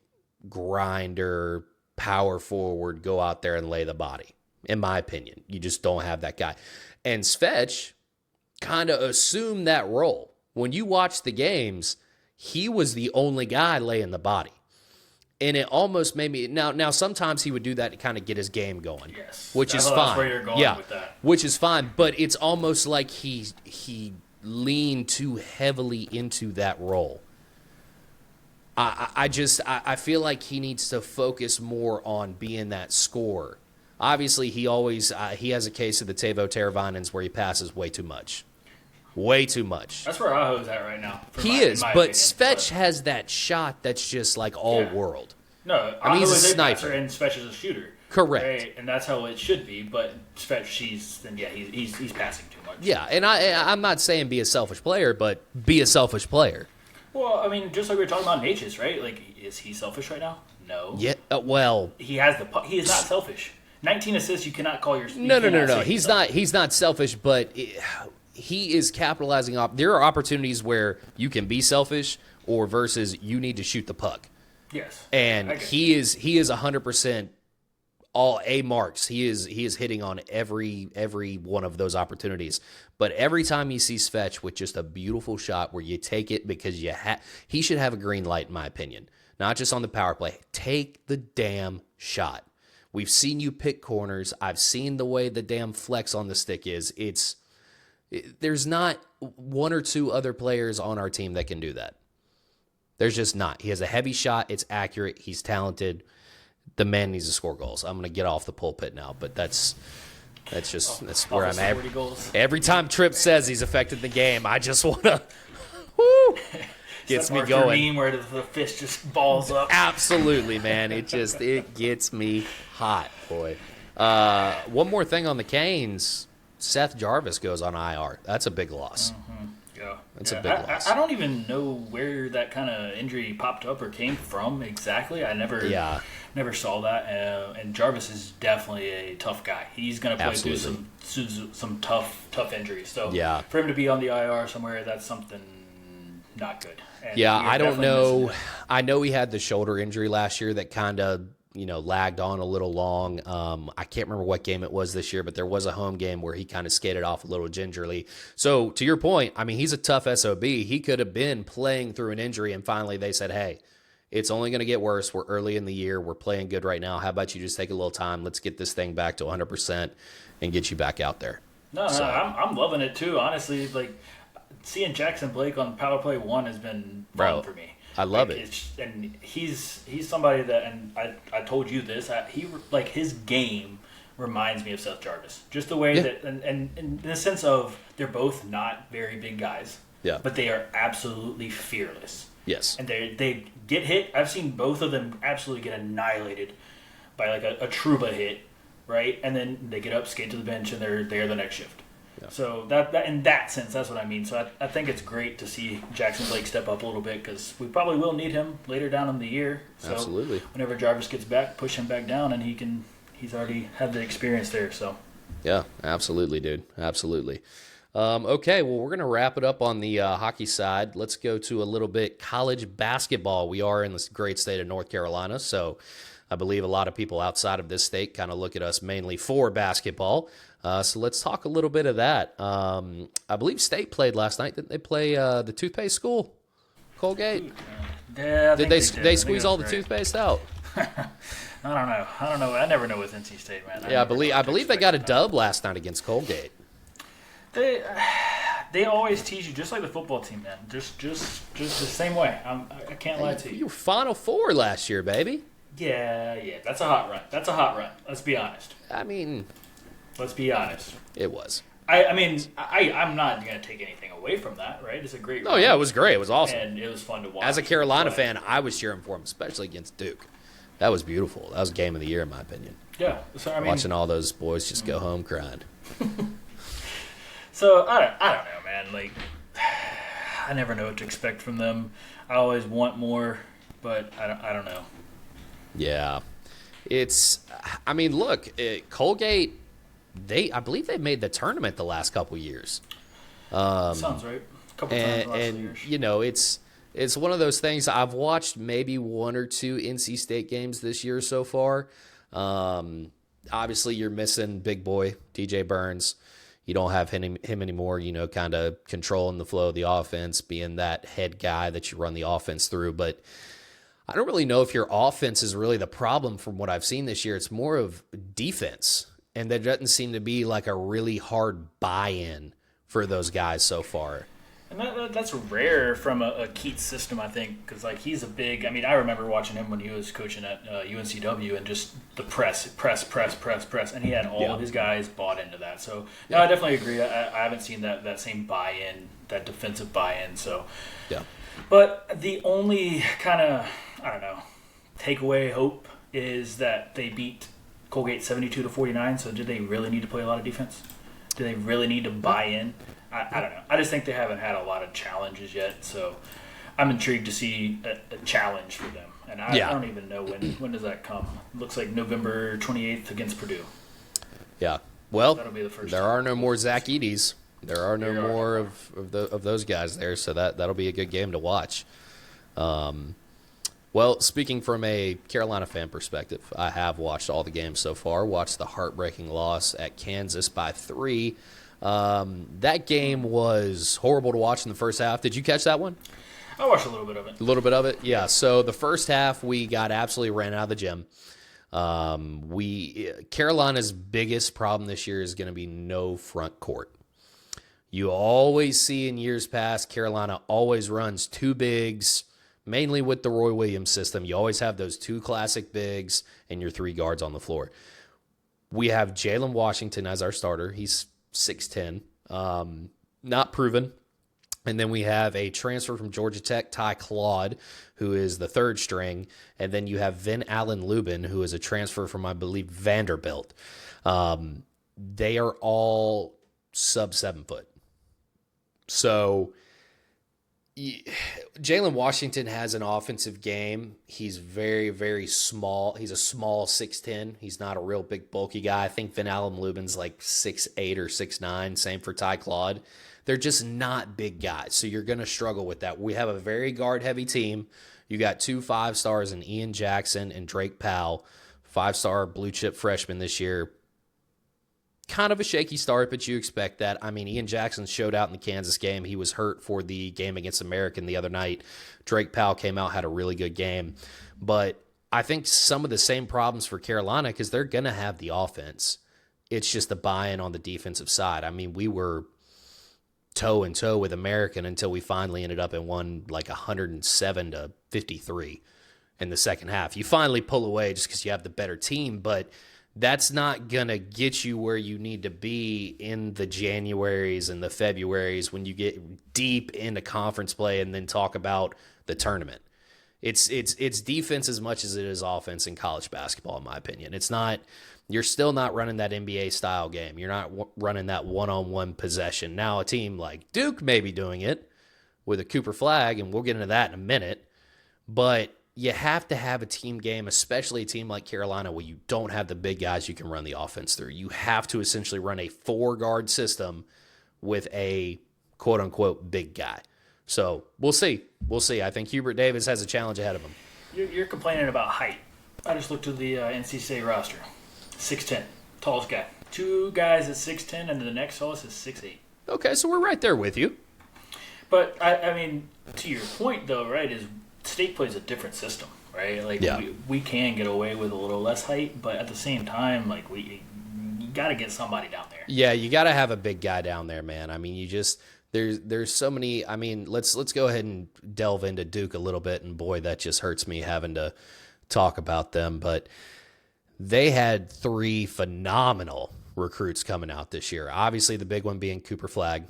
grinder, power forward, go out there and lay the body. In my opinion, you just don't have that guy. And Svech kind of assumed that role. When you watch the games, he was the only guy laying the body. And it almost made me now sometimes he would do that to kind of get his game going. Yes. Which is fine. That's where you're going with that. Which is fine, but it's almost like he leaned too heavily into that role. I feel like he needs to focus more on being that scorer. Obviously, he has a case of the Teuvo Teravainens where he passes way too much. Way too much. That's where Aho's at right now. He is, but Svech has that shot that's just like all world. No, I mean, he's a sniper. Passer and Svech is a shooter. Correct. Right? And that's how it should be, but Svech, he's passing too much. Yeah, and I'm not saying be a selfish player, but be a selfish player. Well, I mean, just like we were talking about Necas, right? Is he selfish right now? No. Yeah, well. He has the puck. He is not selfish. 19 assists, you cannot call your... No. He's not selfish, but he is capitalizing off. There are opportunities where you can be selfish or versus you need to shoot the puck. Yes. And he is 100% all A marks. He is hitting on every one of those opportunities. But every time he sees Fetch with just a beautiful shot where you take it because he should have a green light, in my opinion. Not just on the power play. Take the damn shot. We've seen you pick corners. I've seen the way the damn flex on the stick is. There's not one or two other players on our team that can do that. There's just not. He has a heavy shot. It's accurate. He's talented. The man needs to score goals. I'm going to get off the pulpit now, but that's where I'm at. Every time Tripp says he's affected the game, I just want to gets me going. Meme where the fist just balls up. Absolutely, man. It gets me hot, boy. One more thing on the Canes. Seth Jarvis goes on IR. That's a big loss. Mm-hmm. Yeah, that's a big loss. I don't even know where that kind of injury popped up or came from exactly. I never saw that. And Jarvis is definitely a tough guy. He's going to play through some tough injuries. So for him to be on the IR somewhere, that's something not good. And I don't know. I know he had the shoulder injury last year that kind of lagged on a little long. I can't remember what game it was this year, but there was a home game where he kind of skated off a little gingerly. So to your point, I mean, he's a tough SOB. He could have been playing through an injury, and finally they said, hey, it's only going to get worse. We're early in the year. We're playing good right now. How about you just take a little time? Let's get this thing back to 100% and get you back out there. No, I'm loving it too, honestly. Like, seeing Jackson Blake on Power Play 1 has been fun for me. I love it. And he's somebody that, and I told you this, his game reminds me of Seth Jarvis. Just the way that, and in the sense of they're both not very big guys, but they are absolutely fearless. Yes. And they get hit. I've seen both of them absolutely get annihilated by like a Truba hit, right? And then they get up, skate to the bench, and they're there the next shift. Yeah. So that in that sense, that's what I mean. So I think it's great to see Jackson Blake step up a little bit because we probably will need him later down in the year. So absolutely. Whenever Jarvis gets back, push him back down, and he's already had the experience there. So yeah, absolutely, dude, absolutely. Okay, well, we're gonna wrap it up on the hockey side. Let's go to a little bit college basketball. We are in this great state of North Carolina, so I believe a lot of people outside of this state kind of look at us mainly for basketball. So let's talk a little bit of that. I believe State played last night. Didn't they play the toothpaste school, Colgate? Yeah. Did they squeeze all the toothpaste out? I don't know. I never know with NC State, man. I believe they got a dub last night against Colgate. They always tease you, just like the football team, man. Just the same way. I can't lie to you. You were Final Four last year, baby. Yeah. That's a hot run. Let's be honest. I mean, let's be honest. It was. I'm not going to take anything away from that, right? It's a great run. Oh, yeah, it was great. It was awesome. And it was fun to watch. As a Carolina fan, I was cheering for him, especially against Duke. That was beautiful. That was game of the year, in my opinion. Yeah. So, watching all those boys just go home crying. So, I don't know, man. Like, I never know what to expect from them. I always want more, but I don't know. Yeah. Look, Colgate, I believe they made the tournament the last couple years. Sounds right. A couple times the last years. It's one of those things. I've watched maybe one or two NC State games this year so far. Obviously, you're missing big boy DJ Burns. You don't have him anymore, kind of controlling the flow of the offense, being that head guy that you run the offense through. But I don't really know if your offense is really the problem from what I've seen this year. It's more of defense. And there doesn't seem to be like a really hard buy-in for those guys so far. And that's rare from a Keats system, I think, because he's a big. I remember watching him when he was coaching at UNCW and just the press, and he had all of his guys bought into that. So no, I definitely agree. I haven't seen that same buy-in, that defensive buy-in. So yeah, but the only kind of takeaway hope is that they beat Colgate 72-49. So did they really need to play a lot of defense? Do they really need to buy in? I don't know. I just think they haven't had a lot of challenges yet, so I'm intrigued to see a challenge for them. And I don't even know when does that come. It looks like November 28th against Purdue. Yeah. Well, that'll be the first there time. are no more Zach Eady's. There are no more of those guys there, so that'll be a good game to watch. Well, speaking from a Carolina fan perspective, I have watched all the games so far, watched the heartbreaking loss at Kansas by 3. That game was horrible to watch in the first half. Did you catch that one? I watched a little bit of it. A little bit of it? Yeah. So the first half, we got absolutely ran out of the gym. Carolina's biggest problem this year is going to be no front court. You always see in years past, Carolina always runs 2 bigs, mainly with the Roy Williams system. You always have those 2 classic bigs and your 3 guards on the floor. We have Jalen Washington as our starter. He's 6'10", not proven. And then we have a transfer from Georgia Tech, Ty Claude, who is the 3rd string. And then you have Vin Allen Lubin, who is a transfer from, I believe, Vanderbilt. They are all sub 7 foot. So Jalen Washington has an offensive game. He's very, very small. He's a small 6'10". He's not a real big, bulky guy. I think Vin Allen Lubin's like 6'8" or 6'9". Same for Ty Claude. They're just not big guys, so you're going to struggle with that. We have a very guard-heavy team. You got 2 5-stars in Ian Jackson and Drake Powell, 5-star blue-chip freshman this year. Kind of a shaky start, but you expect that. I mean, Ian Jackson showed out in the Kansas game. He was hurt for the game against American the other night. Drake Powell came out, had a really good game. But I think some of the same problems for Carolina because they're going to have the offense. It's just the buy-in on the defensive side. I mean, we were toe-in-toe with American until we finally ended up and won like 107-53 in the second half. You finally pull away just because you have the better team, but that's not going to get you where you need to be in the Januaries and the Februaries when you get deep into conference play and then talk about the tournament. It's defense as much as it is offense in college basketball, in my opinion. It's not. You're still not running that NBA-style game. You're not running that one-on-one possession. Now, a team like Duke may be doing it with a Cooper Flagg, and we'll get into that in a minute. But you have to have a team game, especially a team like Carolina, where you don't have the big guys you can run the offense through. You have to essentially run a 4-guard system with a quote-unquote big guy. So we'll see. We'll see. I think Hubert Davis has a challenge ahead of him. You're complaining about height. I just looked at the NC State roster. 6'10", tallest guy. 2 guys at 6'10", and the next tallest is 6'8". Okay, so we're right there with you. But, I mean, to your point, though, right, is State plays a different system, right? Like, yeah. we can get away with a little less height, but at the same time, like, you got to get somebody down there. Yeah, you got to have a big guy down there, man. I mean, you just there's so many. I mean, let's go ahead and delve into Duke a little bit, and boy, that just hurts me having to talk about them, but they had 3 phenomenal recruits coming out this year. Obviously, the big one being Cooper Flagg.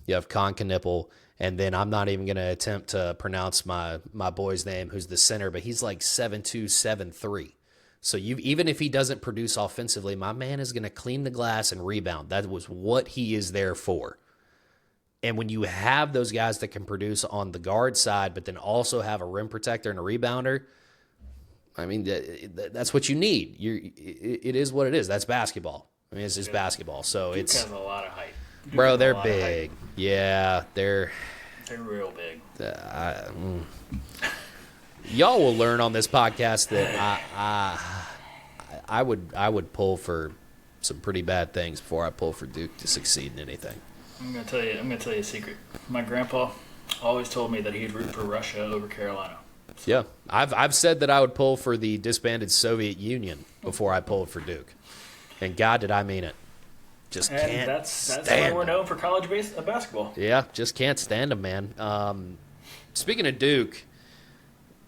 You have Con Knipple, and then I'm not even going to attempt to pronounce my boy's name, who's the center, but he's like 7'2", 7'3". So even if he doesn't produce offensively, my man is going to clean the glass and rebound. That was what he is there for. And when you have those guys that can produce on the guard side, but then also have a rim protector and a rebounder, I mean, that's what you need. It is what it is. That's basketball. I mean, it's just basketball. So Duke it's has a lot of height. Duke bro, they're big. Yeah, they're real big. Y'all will learn on this podcast that I would pull for some pretty bad things before I pull for Duke to succeed in anything. I'm gonna tell you a secret. My grandpa always told me that he'd root for Russia over Carolina. Yeah, I've said that I would pull for the disbanded Soviet Union before I pulled for Duke, and God, did I mean it. Just and can't. That's why we're known for college basketball. Yeah, just can't stand them, man. Speaking of Duke,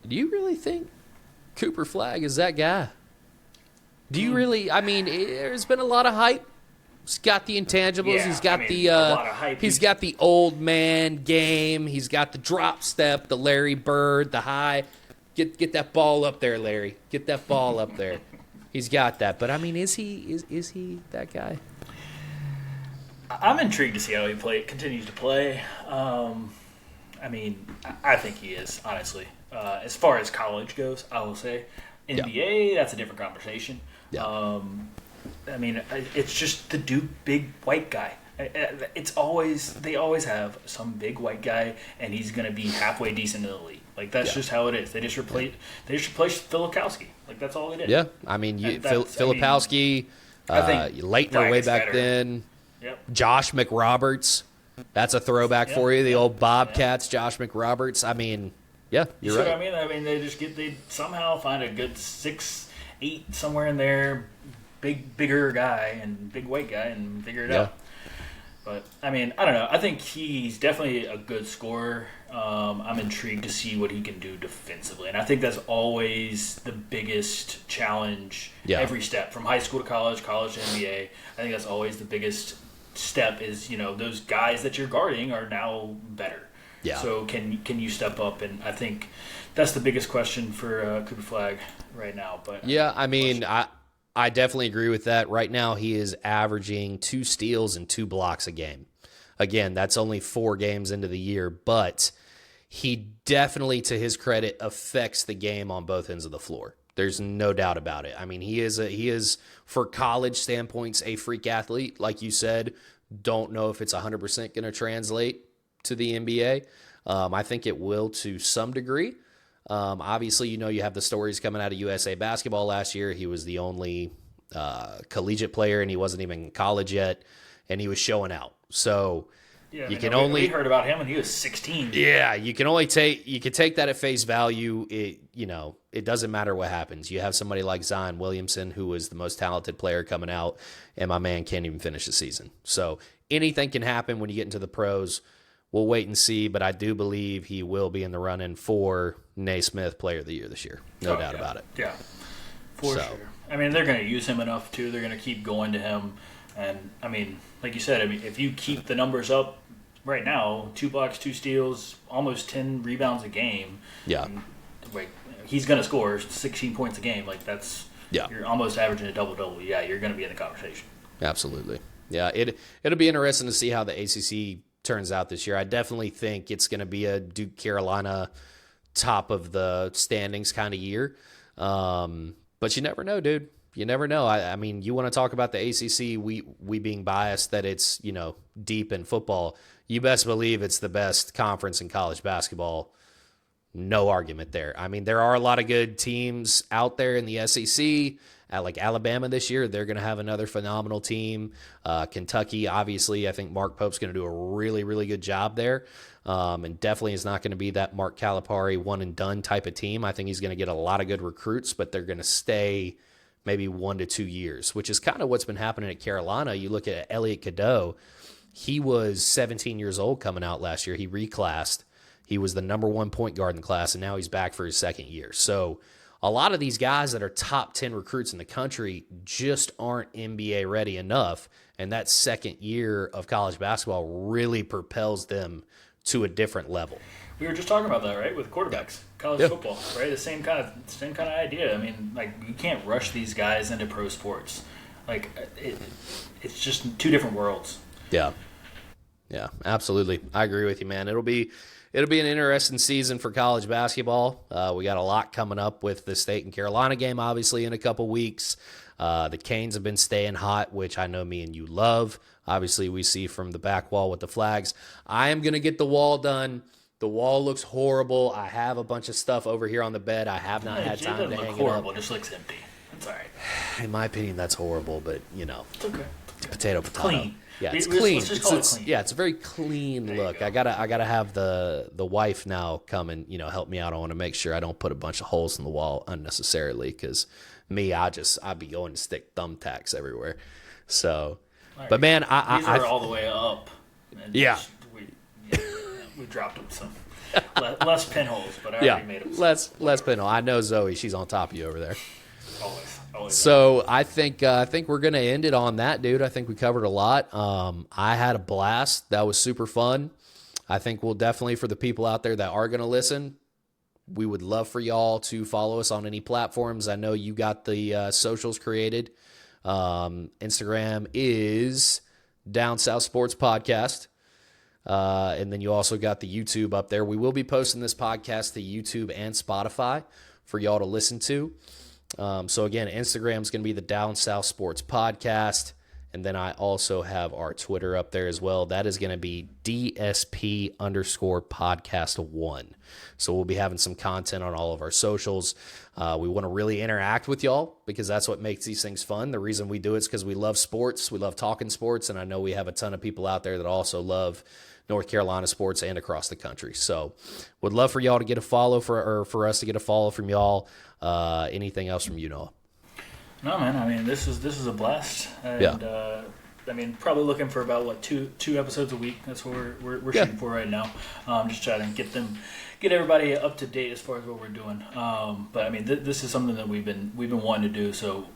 do you really think Cooper Flagg is that guy? Do you really? I mean, there's been a lot of hype. He's got the intangibles. Yeah, he's got a lot of hype. He's got the old man game. He's got the drop step, the Larry Bird, the high. Get that ball up there, Larry. Get that ball up there. He's got that. But I mean, is he that guy? I'm intrigued to see how he continues to play. I mean, I think he is, honestly. As far as college goes, I will say. NBA, that's a different conversation. Yeah. I mean, it's just the Duke big white guy. They always have some big white guy, and he's going to be halfway decent in the league. Like that's just how it is. They just replaced Filipowski. Like that's all it is. Yeah, I mean, Filipowski, Leitner way back then. Yep. Josh McRoberts, that's a throwback for you. The old Bobcats, Josh McRoberts. I mean, yeah, you're right. What I mean, they somehow find a good 6'8" somewhere in there, bigger guy and big white guy, and figure it out. But I mean, I don't know. I think he's definitely a good scorer. I'm intrigued to see what he can do defensively, and I think that's always the biggest challenge. Every step from high school to college to NBA. I think that's always the biggest step. Is those guys that you're guarding are now better. Yeah. So can you step up? And I think that's the biggest question for Cooper Flagg right now. But yeah, I mean, I definitely agree with that. Right now, he is averaging 2 steals and 2 blocks a game. Again, that's only 4 games into the year, but he definitely, to his credit, affects the game on both ends of the floor. There's no doubt about it. I mean, he is for college standpoints a freak athlete, like you said. Don't know if it's 100% going to translate to the NBA. I think it will to some degree. Obviously, you have the stories coming out of USA basketball last year. He was the only collegiate player, and he wasn't even in college yet, and he was showing out. So we heard about him when he was 16. Yeah, you can take that at face value. It doesn't matter what happens. You have somebody like Zion Williamson, who was the most talented player coming out, and my man can't even finish the season. So anything can happen when you get into the pros. We'll wait and see, but I do believe he will be in the run-in for Naismith Player of the Year this year. No doubt about it. Yeah, for sure. I mean, they're going to use him enough, too. They're going to keep going to him. And, I mean, like you said, if you keep the numbers up right now, 2 blocks, 2 steals, almost 10 rebounds a game. Yeah. He's going to score 16 points a game. Like, you're almost averaging a double-double. Yeah, you're going to be in the conversation. Absolutely. Yeah, it'll be interesting to see how the ACC turns out this year. I definitely think it's going to be a Duke Carolina top of the standings kind of year. But you never know, dude. You never know. I mean, you want to talk about the ACC, we being biased that it's, deep in football. You best believe it's the best conference in college basketball. No argument there. I mean, there are a lot of good teams out there in the SEC. Like Alabama this year, they're going to have another phenomenal team. Kentucky, obviously, I think Mark Pope's going to do a really, really good job there. And definitely is not going to be that Mark Calipari one-and-done type of team. I think he's going to get a lot of good recruits, but they're going to stay maybe 1 to 2 years, which is kind of what's been happening at Carolina. You look at Elliot Cadeau. He was 17 years old coming out last year. He reclassed. He was the number 1 point guard in the class, and now he's back for his second year. So a lot of these guys that are top 10 recruits in the country just aren't NBA ready enough, and that second year of college basketball really propels them to a different level. We were just talking about that, right, with quarterbacks, college football, right? The same kind of idea. I mean, like, you can't rush these guys into pro sports. Like, it's just 2 different worlds. Yeah, absolutely. I agree with you, man. It'll be an interesting season for college basketball. We got a lot coming up with the State and Carolina game, obviously, in a couple weeks. The Canes have been staying hot, which I know me and you love. Obviously, we see from the back wall with the Flags. I am going to get the wall done. The wall looks horrible. I have a bunch of stuff over here on the bed. I have not had time to hang it up. Horrible. It just looks empty. It's all right. In my opinion, that's horrible, but, It's okay. Potato. Clean. Yeah, it's clean. Let's just call it clean. Yeah, it's a very clean look. I gotta have the wife now come and help me out. I want to make sure I don't put a bunch of holes in the wall unnecessarily, because I'd be going to stick thumbtacks everywhere. So, right. But man, these are all the way up. And yeah, we dropped them some. Less pinholes, but I already made them. Less pinhole. I know Zoe. She's on top of you over there. Always. So I think we're gonna end it on that, dude. I think we covered a lot. I had a blast. That was super fun. I think we'll definitely, for the people out there that are gonna listen, we would love for y'all to follow us on any platforms. I know you got the socials created. Instagram is Down South Sports Podcast. And then you also got the YouTube up there. We will be posting this podcast to YouTube and Spotify for y'all to listen to. So again, Instagram is going to be the Down South Sports Podcast, And then I also have our Twitter up there as well. That is going to be DSP_podcast1. So we'll be having some content on all of our socials. We want to really interact with y'all because that's what makes these things fun. The reason we do it is because we love sports. We love talking sports. And I know we have a ton of people out there that also love North Carolina sports and across the country. So would love for y'all to get a follow for us to get a follow from y'all. Anything else from you, Noah? No, man. I mean, this is a blast, and I mean, probably looking for about two episodes a week. That's what we're shooting for right now. Just trying to get everybody up to date as far as what we're doing. But I mean, this is something that we've been wanting to do. So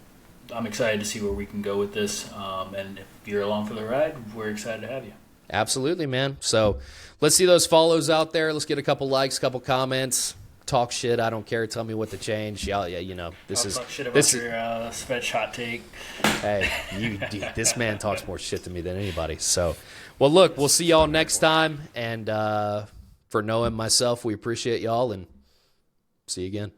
I'm excited to see where we can go with this. And if you're along for the ride, we're excited to have you. Absolutely, man. So let's see those follows out there. Let's get a couple likes, couple comments. Talk shit. I don't care. Tell me what to change. Yeah, you know, Talk shit about your Fetch hot take. Hey, dude, this man talks more shit to me than anybody. So, well, look, we'll see y'all next time. And for Noah and myself, we appreciate y'all and see you again.